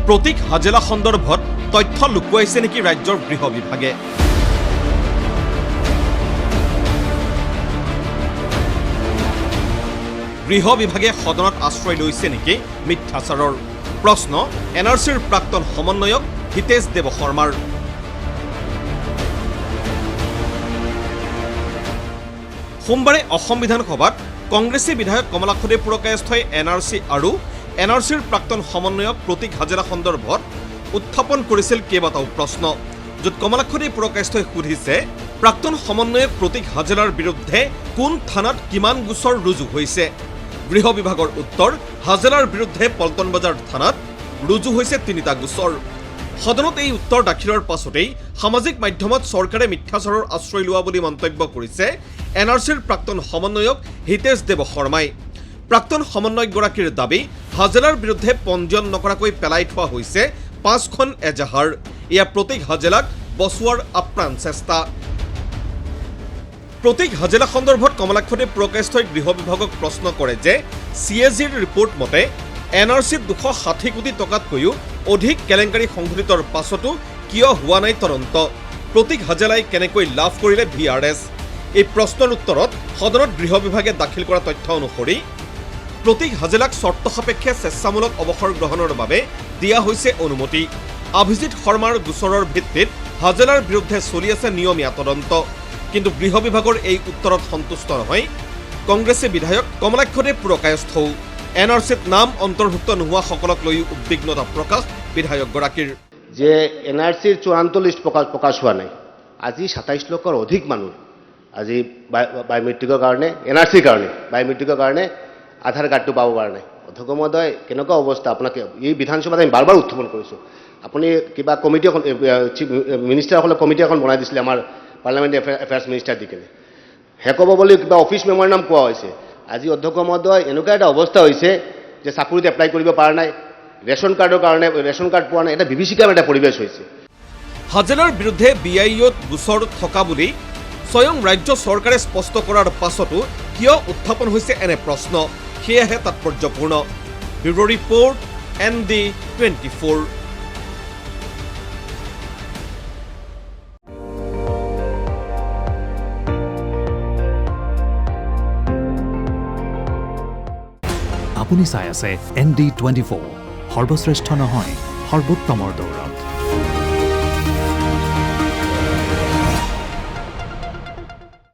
প্ৰতীক হাজেলা সন্দৰ্ভত তথ্য লুকুৱাইছে নেকি ৰাজ্যৰ গৃহ বিভাগে? গৃহ বিভাগে সদনত আশ্ৰয় লৈছে নেকি মিথ্যাচাৰৰ? প্ৰশ্ন NRCৰ প্ৰাক্তন সমন্বয়ক হিতেশ দেৱ শৰ্মাৰ। সোমবাৰে অসম বিধানসভাত কংগ্ৰেছী বিধায়ক কমলাক্ষদেৱ পুৰকায়স্থই NRC আৰু NRCৰ প্ৰাক্তন সমন্বয়ক প্ৰতীক হাজেলা সন্দৰ্ভত উত্থাপন কৰিছিল কেইবাটাও প্ৰশ্ন, য'ত কমলাক্ষদেৱ পুৰকায়স্থই সুধিছে প্ৰাক্তন সমন্বয়ক প্ৰতীক হাজেলাৰ বিৰুদ্ধে কোন থানাত কিমান গোচৰ ৰুজু হৈছে। গৃহ বিভাগৰ উত্তৰ, হাজেলাৰ বিৰুদ্ধে পল্টন বজাৰ থানাত ৰুজু হৈছে 3টা গোচৰ। সদনত এই উত্তৰ দাখিলৰ পাছতেই সামাজিক মাধ্যমত চৰকাৰে মিথ্যাচাৰৰ আশ্ৰয় লোৱা বুলি মন্তব্য কৰিছে NRCৰ প্ৰাক্তন সমন্বয়ক হিতেশ দেৱ শৰ্মাই। প্ৰাক্তন সমন্বয়কগৰাকীৰ দাবী, হাজেলাৰ বিৰুদ্ধে পঞ্জীয়ন নকৰাকৈ পেলাই থোৱা হৈছে 5খন এজাহাৰ। এয়া প্ৰতীক হাজেলাক বচোৱাৰ আপ্ৰাণ চেষ্টা। প্ৰতীক হাজেলা সন্দৰ্ভত কমলাক্ষদেৱ পুৰকায়স্থই গৃহ বিভাগক প্ৰশ্ন কৰে যে CAGৰ ৰিপৰ্ট মতে NRCত 260 কোটি টকাতকৈও অধিক কেলেংকাৰী সংঘটিতৰ পাছতো কিয় হোৱা নাই তদন্ত? প্ৰতীক হাজেলাই কেনেকৈ লাভ কৰিলে VRS? এই প্ৰশ্নৰ উত্তৰত সদনত গৃহ বিভাগে দাখিল কৰা তথ্য অনুসৰি প্ৰতীক হাজেলাক চৰ্ত সাপেক্ষে স্বেচ্ছামূলক অৱসৰ গ্ৰহণৰ বাবে দিয়া হৈছে অনুমতি। অভিজিৎ শৰ্মাৰ গোচৰৰ ভিত্তিত হাজেলাৰ বিৰুদ্ধে চলি আছে নিয়মীয়া তদন্ত। কিন্তু গৃহ বিভাগৰ এই উত্তৰত সন্তুষ্ট নহয় কংগ্ৰেছী বিধায়ক কমলাক্ষদেৱ পুৰকায়স্থও। NRCত নাম অন্তৰ্ভুক্ত নোহোৱাসকলক লৈ উদ্বিগ্নতা প্ৰকাশ বিধায়কগৰাকীৰ। যে NRCৰ চূড়ান্ত লিষ্ট প্ৰকাশ হোৱা নাই। আজি 27 লাখৰ অধিক মানুহ আজি বায়োমেট্ৰিকৰ কাৰণে NRCৰ কাৰণে বায়োমেট্ৰিকৰ কাৰণে আধাৰ কাৰ্ডটো পাব পৰা নাই। অধ্যক্ষ মহোদয়, কেনেকুৱা অৱস্থা? আপোনাক এই বিধানসভাত আমি বাৰ বাৰ উত্থাপন কৰিছোঁ। আপুনি কিবা কমিটি এখন চিফ মিনিষ্টাৰসকলে কমিটি এখন বনাই দিছিলে আমাৰ পাৰ্লামেণ্টাৰী এফেয়াৰ্ছ মিনিষ্টাৰ দি কেনে শেষ হ'ব বুলি কিবা অফিচ মেম'ৰেণ্ডাম কোৱা হৈছে। আজি অধ্যক্ষ মহোদয়, এনেকুৱা এটা অৱস্থা হৈছে যে চাকৰিত এপ্লাই কৰিব পৰা নাই, ৰেচন কাৰ্ডৰ কাৰণে ৰেচন কাৰ্ড পোৱা নাই। এটা বিভীষিকাৰ এটা পৰিৱেশ হৈছে। হাজেলাৰ বিৰুদ্ধে BIOত গোচৰ থকা বুলি স্বয়ং ৰাজ্য চৰকাৰে স্পষ্ট কৰাৰ পাছতো কিয় উত্থাপন হৈছে এনে প্ৰশ্ন? সেয়াহে তাৎপৰ্যপূৰ্ণ। Bureau' report ND24। আপুনি চাই আছে ND24, সৰ্বশ্ৰেষ্ঠ নহয় সৰ্বোত্তমৰ দৌৰ।